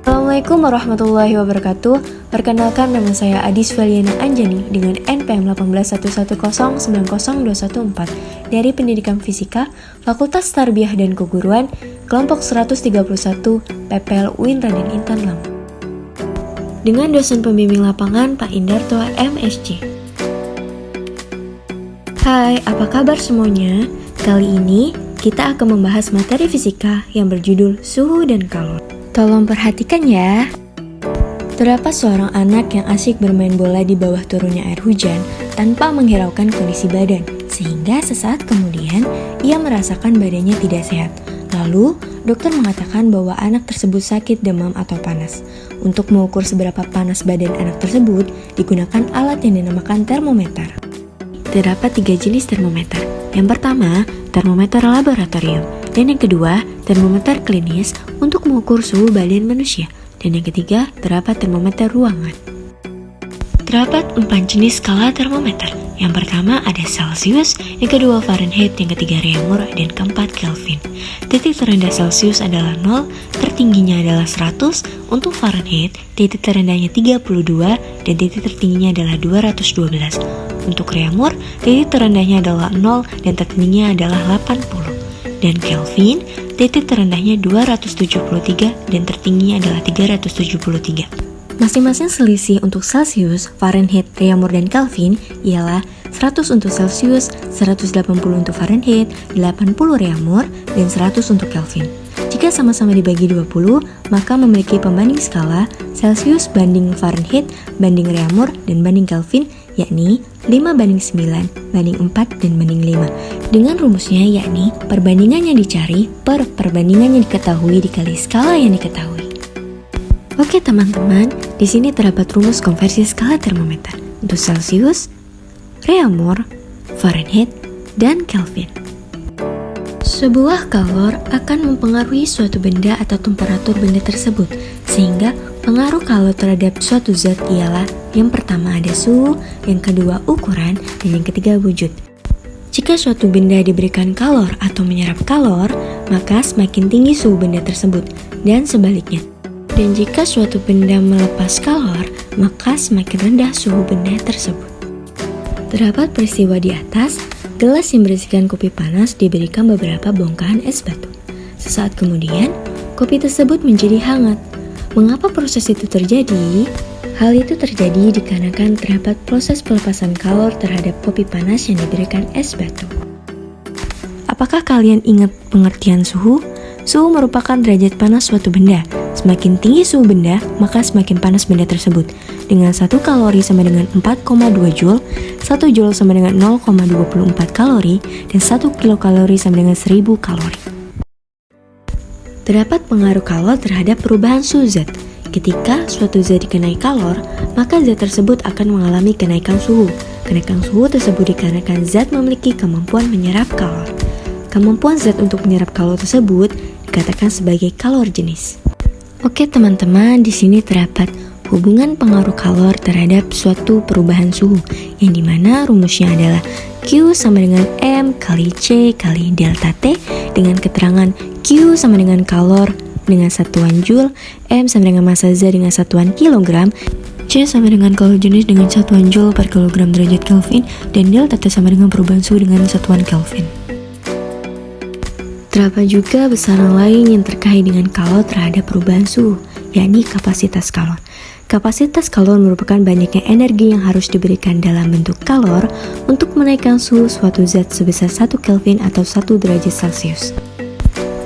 Assalamualaikum warahmatullahi wabarakatuh. Perkenalkan, nama saya Adis Valiana Anjani dengan NPM 18111902114 dari Pendidikan Fisika, Fakultas Tarbiyah dan Keguruan, kelompok 131 PPL UIN Raden Intan Lampung. Dengan dosen pembimbing lapangan Pak Indarto MSc. Hai, apa kabar semuanya? Kali ini kita akan membahas materi fisika yang berjudul suhu dan kalor. Tolong perhatikan ya. Terdapat seorang anak yang asik bermain bola di bawah turunnya air hujan tanpa menghiraukan kondisi badan, sehingga sesaat kemudian ia merasakan badannya tidak sehat. Lalu, dokter mengatakan bahwa anak tersebut sakit demam atau panas. Untuk mengukur seberapa panas badan anak tersebut, digunakan alat yang dinamakan termometer. Terdapat 3 jenis termometer. Yang pertama, termometer laboratorium. Dan yang kedua, termometer klinis untuk mengukur suhu badan manusia. Dan yang ketiga, terdapat termometer ruangan. Terdapat 4 jenis skala termometer. Yang pertama ada Celsius, yang kedua Fahrenheit, yang ketiga Reaumur, dan keempat Kelvin. Titik terendah Celsius adalah 0, tertingginya adalah 100. Untuk Fahrenheit, titik terendahnya 32, dan titik tertingginya adalah 212. Untuk Reaumur, titik terendahnya adalah 0, dan tertingginya adalah 80. Dan Kelvin, titik terendahnya 273 dan tertingginya adalah 373. Masing-masing selisih untuk Celsius, Fahrenheit, Reaumur, dan Kelvin ialah 100 untuk Celsius, 180 untuk Fahrenheit, 80 Reaumur, dan 100 untuk Kelvin. Jika sama-sama dibagi 20, maka memiliki pembanding skala Celsius banding Fahrenheit, banding Reaumur, dan banding Kelvin, yakni 5:9, banding 4, dan banding 5. Dengan rumusnya yakni perbandingan yang dicari per perbandingan yang diketahui dikali skala yang diketahui. Oke teman-teman, di sini terdapat rumus konversi skala termometer untuk Celsius, Reaumur, Fahrenheit, dan Kelvin. Sebuah kalor akan mempengaruhi suatu benda atau temperatur benda tersebut, sehingga pengaruh kalor terhadap suatu zat ialah yang pertama ada suhu, yang kedua ukuran, dan yang ketiga wujud. Jika suatu benda diberikan kalor atau menyerap kalor, maka semakin tinggi suhu benda tersebut, dan sebaliknya. Dan jika suatu benda melepas kalor, maka semakin rendah suhu benda tersebut. Terdapat peristiwa di atas, gelas yang berisikan kopi panas diberikan beberapa bongkahan es batu. Sesaat kemudian, kopi tersebut menjadi hangat. Mengapa proses itu terjadi? Hal itu terjadi dikarenakan terdapat proses pelepasan kalor terhadap kopi panas yang diberikan es batu. Apakah kalian ingat pengertian suhu? Suhu merupakan derajat panas suatu benda. Semakin tinggi suhu benda, maka semakin panas benda tersebut. Dengan 1 kalori sama dengan 4,2 joule, 1 joule sama dengan 0,24 kalori, dan 1 kilokalori sama dengan 1000 kalori. Terdapat pengaruh kalor terhadap perubahan suhu zat. Ketika suatu zat dikenai kalor, maka zat tersebut akan mengalami kenaikan suhu. Kenaikan suhu tersebut dikarenakan zat memiliki kemampuan menyerap kalor. Kemampuan zat untuk menyerap kalor tersebut dikatakan sebagai kalor jenis. Oke teman-teman, di sini terdapat hubungan pengaruh kalor terhadap suatu perubahan suhu, yang dimana rumusnya adalah Q sama dengan M kali C kali delta T, dengan keterangan Q sama dengan kalor dengan satuan joule, M sama dengan massa zat dengan satuan kilogram, C sama dengan kalor jenis dengan satuan joule per kilogram derajat Kelvin, dan delta T sama dengan perubahan suhu dengan satuan Kelvin. Terdapat juga besaran lain yang terkait dengan kalor terhadap perubahan suhu, yakni kapasitas kalor. Kapasitas kalor merupakan banyaknya energi yang harus diberikan dalam bentuk kalor untuk menaikkan suhu suatu zat sebesar 1 Kelvin atau 1 derajat Celcius.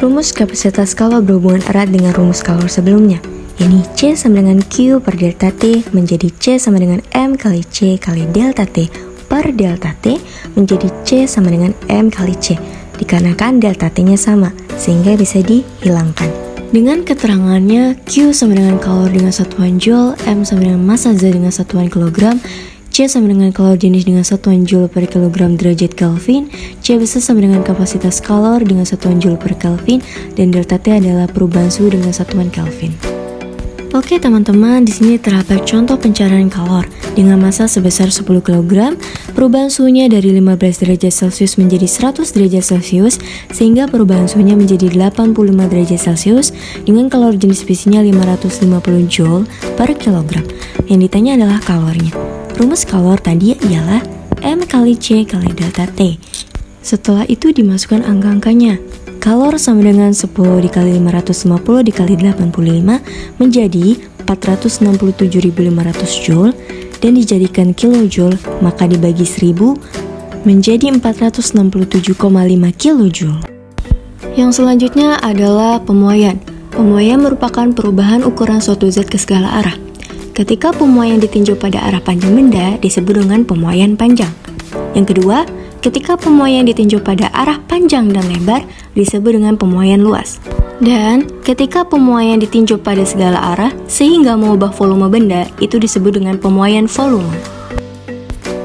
Rumus kapasitas kalor berhubungan erat dengan rumus kalor sebelumnya, yakni C sama dengan Q per delta T menjadi C sama dengan M kali C kali delta T per delta T menjadi C sama dengan M kali C, dikarenakan delta T-nya sama, sehingga bisa dihilangkan. Dengan keterangannya, Q sama dengan kalor dengan satuan joule, M sama dengan massa zat dengan satuan kilogram, C sama dengan kalor jenis dengan satuan joule per kilogram derajat Kelvin, C besar sama dengan kapasitas kalor dengan satuan joule per Kelvin, dan delta T adalah perubahan suhu dengan satuan Kelvin. Oke teman-teman, di sini terdapat contoh pencarian kalor dengan massa sebesar 10 kg, perubahan suhunya dari 15 derajat Celcius menjadi 100 derajat Celcius, sehingga perubahan suhunya menjadi 85 derajat Celcius dengan kalor jenis besinya 550 Joule per kilogram. Yang ditanya adalah kalornya. Rumus kalor tadi ialah M kali C kali delta T. Setelah itu dimasukkan angka-angkanya. Kalor sama dengan 10 dikali 550 dikali 85 menjadi 467.500 Joule dan dijadikan kilojoule, maka dibagi 1000 menjadi 467,5 kilojoule. Yang selanjutnya adalah pemuaian. Pemuaian merupakan perubahan ukuran suatu zat ke segala arah. Ketika pemuaian ditinjau pada arah panjang benda disebut dengan pemuaian panjang. Yang kedua, ketika pemuaian ditinjau pada arah panjang dan lebar disebut dengan pemuaian luas. Dan ketika pemuaian ditinjau pada segala arah sehingga mengubah volume benda itu disebut dengan pemuaian volume.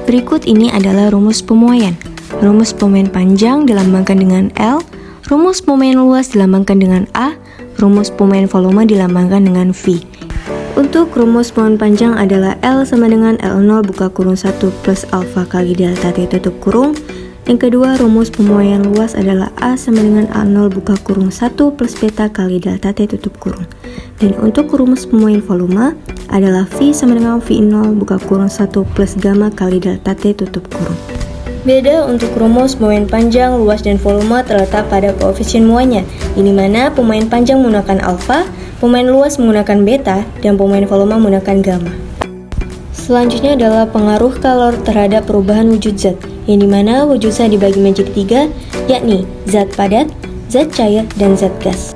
Berikut ini adalah rumus pemuaian. Rumus pemuaian panjang dilambangkan dengan L, rumus pemuaian luas dilambangkan dengan A, rumus pemuaian volume dilambangkan dengan V. Untuk rumus pemuaian panjang adalah L sama dengan L0 buka kurung 1 plus alfa kali delta T tutup kurung. Yang kedua, rumus pemuaian luas adalah A sama dengan A0 buka kurung 1 plus beta kali delta T tutup kurung. Dan untuk rumus pemuaian volume adalah V sama dengan V0 buka kurung 1 plus gamma kali delta T tutup kurung. Beda untuk rumus pemuaian panjang, luas, dan volume terletak pada koefisien muanya, di mana pemuaian panjang menggunakan alfa, pemuaian luas menggunakan beta, dan pemuaian volume menggunakan gamma. Selanjutnya adalah pengaruh kalor terhadap perubahan wujud zat, yang dimana wujud zat dibagi menjadi 3, yakni zat padat, zat cair, dan zat gas.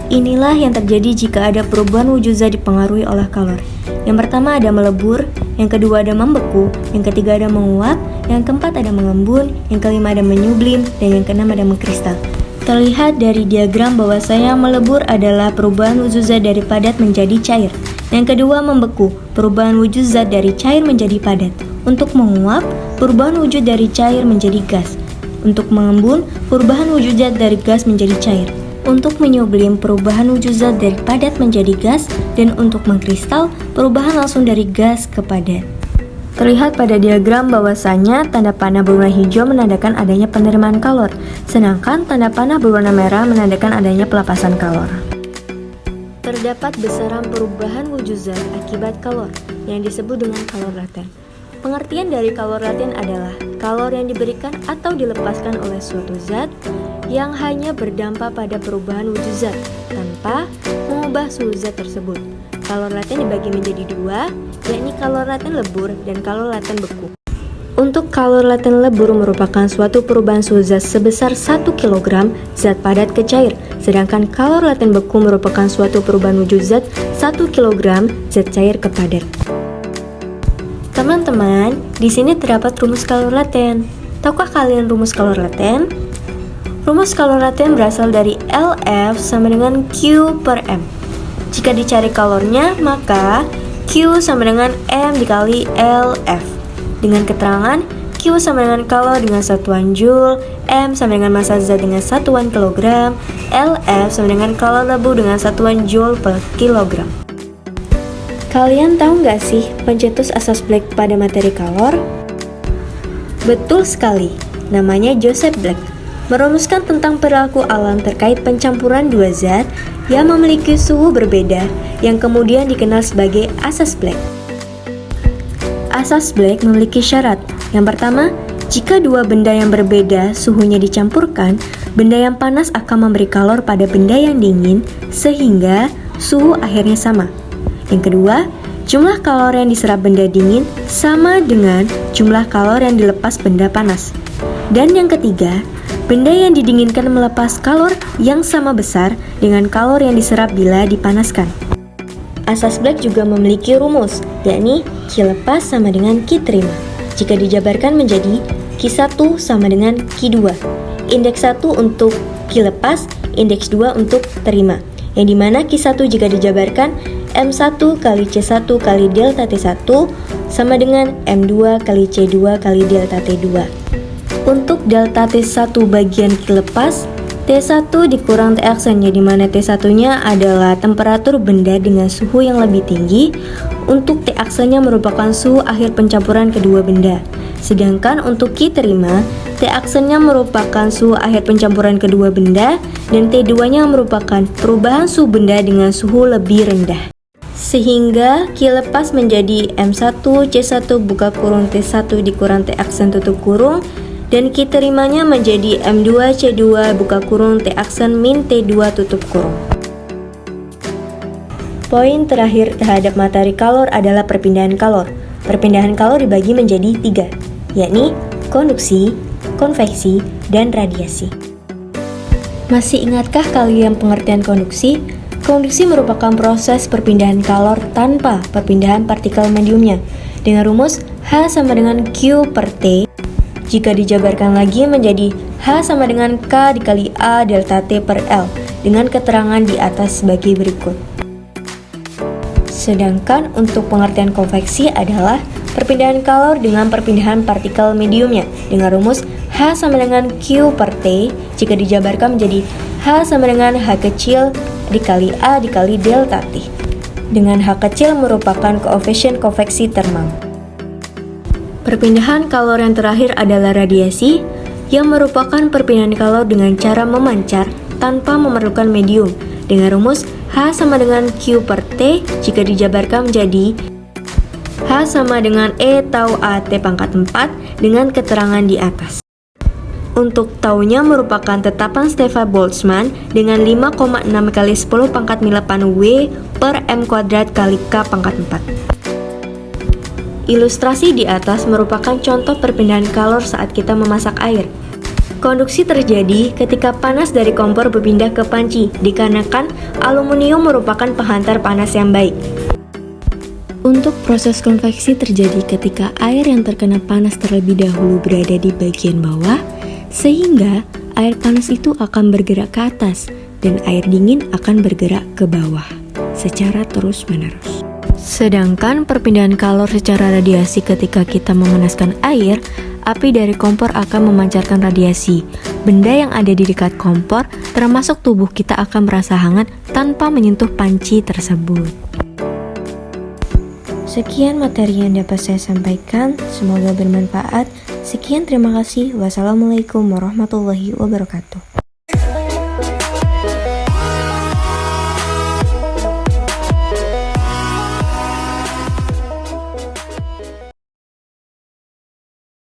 Inilah yang terjadi jika ada perubahan wujud zat dipengaruhi oleh kalor. Yang pertama ada melebur, yang kedua ada membeku, yang ketiga ada menguap, yang keempat ada mengembun, yang kelima ada menyublim, dan yang keenam ada mengkristal. Terlihat dari diagram bahwasanya melebur adalah perubahan wujud zat dari padat menjadi cair. Yang kedua membeku, perubahan wujud zat dari cair menjadi padat. Untuk menguap, perubahan wujud dari cair menjadi gas. Untuk mengembun, perubahan wujud zat dari gas menjadi cair. Untuk menyublim, perubahan wujud zat dari padat menjadi gas. Dan untuk mengkristal, perubahan langsung dari gas ke padat. Terlihat pada diagram bahwasanya tanda panah berwarna hijau menandakan adanya penerimaan kalor, sedangkan tanda panah berwarna merah menandakan adanya pelepasan kalor. Terdapat besaran perubahan wujud zat akibat kalor yang disebut dengan kalor laten. Pengertian dari kalor laten adalah kalor yang diberikan atau dilepaskan oleh suatu zat yang hanya berdampak pada perubahan wujud zat tanpa mengubah suhu zat tersebut. Kalor laten dibagi menjadi dua, yakni kalor laten lebur dan kalor laten beku. Untuk kalor laten lebur merupakan suatu perubahan suhu zat sebesar 1 kg zat padat ke cair, sedangkan kalor laten beku merupakan suatu perubahan wujud zat 1 kg zat cair ke padat. Teman-teman, di sini terdapat rumus kalor laten. Tahukah kalian rumus kalor laten? Rumus kalor laten berasal dari LF sama dengan Q per M. Jika dicari kalornya, maka Q sama dengan M dikali LF. Dengan keterangan, Q sama dengan kalor dengan satuan Joule, M sama dengan massa zat dengan satuan kilogram, LF sama dengan kalor lebur dengan satuan Joule per kilogram. Kalian tahu nggak sih pencetus asas Black pada materi kalor? Betul sekali, namanya Joseph Black. Merumuskan tentang perilaku alam terkait pencampuran dua zat yang memiliki suhu berbeda yang kemudian dikenal sebagai asas Black. Asas Black memiliki syarat. Yang pertama, jika dua benda yang berbeda suhunya dicampurkan, benda yang panas akan memberi kalor pada benda yang dingin sehingga suhu akhirnya sama. Yang kedua, jumlah kalor yang diserap benda dingin sama dengan jumlah kalor yang dilepas benda panas. Dan yang ketiga, benda yang didinginkan melepas kalor yang sama besar dengan kalor yang diserap bila dipanaskan. Asas Black juga memiliki rumus, yakni Q lepas sama dengan Q terima. Jika dijabarkan menjadi Q1 sama dengan Q2. Indeks 1 untuk Q lepas, indeks 2 untuk terima. Yang dimana Q1 jika dijabarkan M1 kali C1 kali delta T1 sama dengan M2 kali C2 kali delta T2. Untuk delta T1 bagian Q lepas, T1 dikurang T aksen, di mana T1-nya adalah temperatur benda dengan suhu yang lebih tinggi. Untuk T aksennya merupakan suhu akhir pencampuran kedua benda. Sedangkan untuk Q terima, T aksennya merupakan suhu akhir pencampuran kedua benda dan T2-nya merupakan perubahan suhu benda dengan suhu lebih rendah. Sehingga Q lepas menjadi M1 C1 buka kurung T1 dikurang T aksen tutup kurung, dan Q terimanya menjadi M2 C2 buka kurung T aksen min T2 tutup kurung. Poin terakhir terhadap materi kalor adalah perpindahan kalor. Perpindahan kalor dibagi menjadi 3, yakni konduksi, konveksi, dan radiasi. Masih ingatkah kalian pengertian konduksi? Konduksi merupakan proses perpindahan kalor tanpa perpindahan partikel mediumnya dengan rumus H sama dengan Q per T. Jika dijabarkan lagi menjadi H sama dengan K dikali A delta T per L dengan keterangan di atas sebagai berikut. Sedangkan untuk pengertian konveksi adalah perpindahan kalor dengan perpindahan partikel mediumnya dengan rumus H sama dengan Q per T jika dijabarkan menjadi H sama dengan H kecil dikali A dikali delta T, dengan H kecil merupakan koefisien konveksi termal. Perpindahan kalor yang terakhir adalah radiasi, yang merupakan perpindahan kalor dengan cara memancar tanpa memerlukan medium, dengan rumus H sama dengan Q per T jika dijabarkan menjadi H sama dengan E tau AT pangkat 4 dengan keterangan di atas. Untuk taunya merupakan tetapan Stefan Boltzmann dengan 5,6 kali 10 pangkat 8 W per M kuadrat kali K pangkat 4. Ilustrasi di atas merupakan contoh perpindahan kalor saat kita memasak air. Konduksi terjadi ketika panas dari kompor berpindah ke panci, dikarenakan aluminium merupakan penghantar panas yang baik. Untuk proses konveksi terjadi ketika air yang terkena panas terlebih dahulu berada di bagian bawah, sehingga air panas itu akan bergerak ke atas dan air dingin akan bergerak ke bawah secara terus-menerus. Sedangkan perpindahan kalor secara radiasi ketika kita memanaskan air, api dari kompor akan memancarkan radiasi. Benda yang ada di dekat kompor, termasuk tubuh kita akan merasa hangat tanpa menyentuh panci tersebut. Sekian materi yang dapat saya sampaikan, semoga bermanfaat. Sekian, terima kasih. Wassalamualaikum warahmatullahi wabarakatuh.